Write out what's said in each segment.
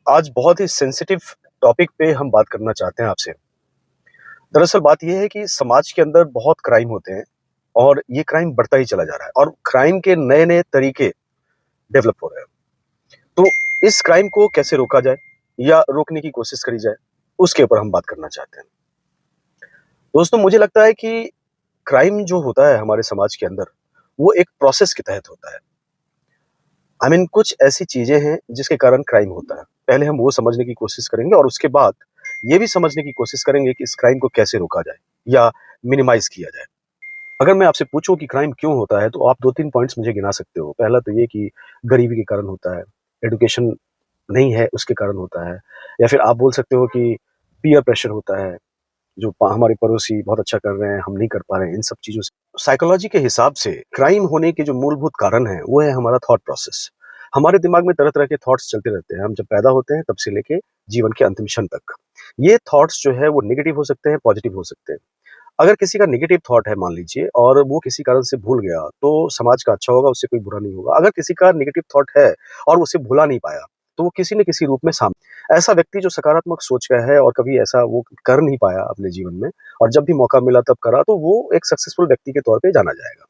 आज बहुत ही sensitive topic पे हम बात करना चाहते हैं आपसे। दरअसल बात ये है कि समाज के अंदर बहुत क्राइम होते हैं और ये क्राइम बढ़ता ही चला जा रहा है और क्राइम के नए-नए तरीके डेवलप हो रहे हैं। तो इस क्राइम को कैसे रोका जाए या रोकने की कोशिश करी जाए, उसके ऊपर हम बात करना चाहते हैं। दोस्तों मुझे लगता है कि क्राइम जो होता है हमारे समाज के अंदर, वो एक प्रोसेस के तहत होता है। कुछ ऐसी चीज़ें हैं जिसके कारण क्राइम होता है। पहले हम वो समझने की कोशिश करेंगे और उसके बाद ये भी समझने की कोशिश करेंगे कि इस क्राइम को कैसे रोका जाए या मिनिमाइज़ किया जाए। अगर मैं आपसे पूछूँ कि क्राइम क्यों होता है, तो आप 2-3 पॉइंट्स मुझे गिना सकते हो। पहला तो ये कि गरीबी के कारण होता है, एजुकेशन नहीं है उसके कारण होता है या फिर आप बोल सकते हो कि पीयर प्रेशर होता है, जो हमारे पड़ोसी बहुत अच्छा कर रहे हैं, हम नहीं कर पा रहे हैं, इन सब चीज़ों से। साइकोलॉजी के हिसाब से क्राइम होने के जो मूलभूत कारण हैं, वो है हमारा थॉट प्रोसेस। हमारे दिमाग में तरह-तरह के थॉट्स चलते रहते हैं। हम जब पैदा होते हैं तब से लेके जीवन के अंतिम क्षण तक। ये थॉट्स जो है वो नेगेटिव हो सकते हैं, पॉजिटिव हो सकते हैं। अगर किसी का नेगेटिव थॉट है मान लीजिए और वो किसी कारण से भूल गया, तो समाज का अच्छा होगा, उससे कोई बुरा नहीं होगा। अगर किसी का नेगेटिव थॉट है और उसे भुला नहीं पाया, तो वो किसी न किसी रूप में ऐसा व्यक्ति जो सकारात्मक सोच का है और कभी ऐसा वो कर नहीं पाया अपने जीवन में और जब भी मौका मिला तब करा, तो वो एक सक्सेसफुल व्यक्ति के तौर पे जाना जाएगा।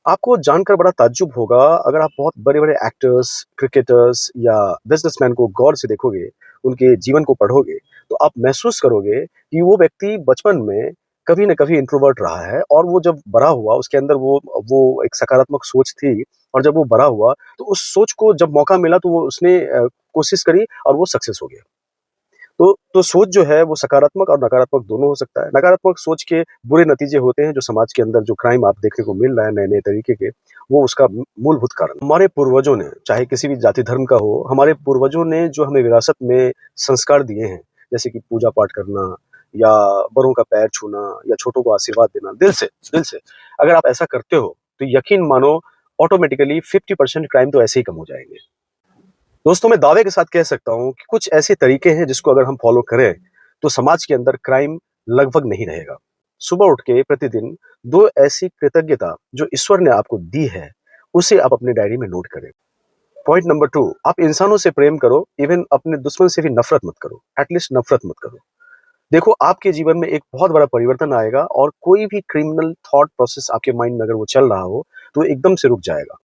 आपको जानकर बड़ा ताज्जुब होगा, अगर आप बहुत बड़े-बड़े एक्टर्स, क्रिकेटर्स या बिज़नेसमैन को गौर से देखोगे, उनके जीवन को पढ़ोगे, तो आप महसूस करोगे कि वो व्यक्ति बचपन में कभी न कभी इंट्रोवर्ट रहा है और वो जब बड़ा हुआ, उसके अंदर वो एक सकारात्मक सोच थी और जब वो बड़ा हुआ, तो उस सोच को जब मौका मिला तो वो उसने कोशिश करी और वो सक्सेस हो गया। तो सोच जो है वो सकारात्मक और नकारात्मक दोनों हो सकता है। नकारात्मक सोच के बुरे नतीजे होते हैं जो समाज के अंदर जो क्राइम आप देखने को मिल रहा है नए-नए तरीके के, वो उसका मूलभूत कारण। हमारे पूर्वजों ने, चाहे किसी भी जाति धर्म का हो, हमारे पूर्वजों ने जो हमें विरासत में संस्कार दिए हैं, जैसे कि पूजा-पाठ करना या बड़ों का पैर छूना या छोटों को आशीर्वाद देना दिल से, अगर आप ऐसा करते हो, तो यकीन मानो ऑटोमैटिकली 50% क्राइम तो ऐसे ही कम हो जाएँगे। दोस्तों, मैं दावे के साथ कह सकता हूँ कि कुछ ऐसे तरीके हैं जिसको अगर हम फ़ॉलो करें, तो समाज के अंदर क्राइम लगभग नहीं रहेगा। सुबह उठ के प्रतिदिन 2 ऐसी कृतज्ञता जो ईश्वर ने आपको दी है, उसे आप अपनी डायरी में नोट करें। पॉइंट नंबर 2, आप इंसानों से प्रेम करो, इवन अपने दुश्मन से भी नफ़रत मत करो, एट लीस्ट नफ़रत मत करो। देखो, आपके जीवन में एक बहुत बड़ा परिवर्तन आएगा और कोई भी क्रिमिनल थॉट प्रोसेस आपके माइंड में अगर वो चल रहा हो, तो एकदम से रुक जाएगा।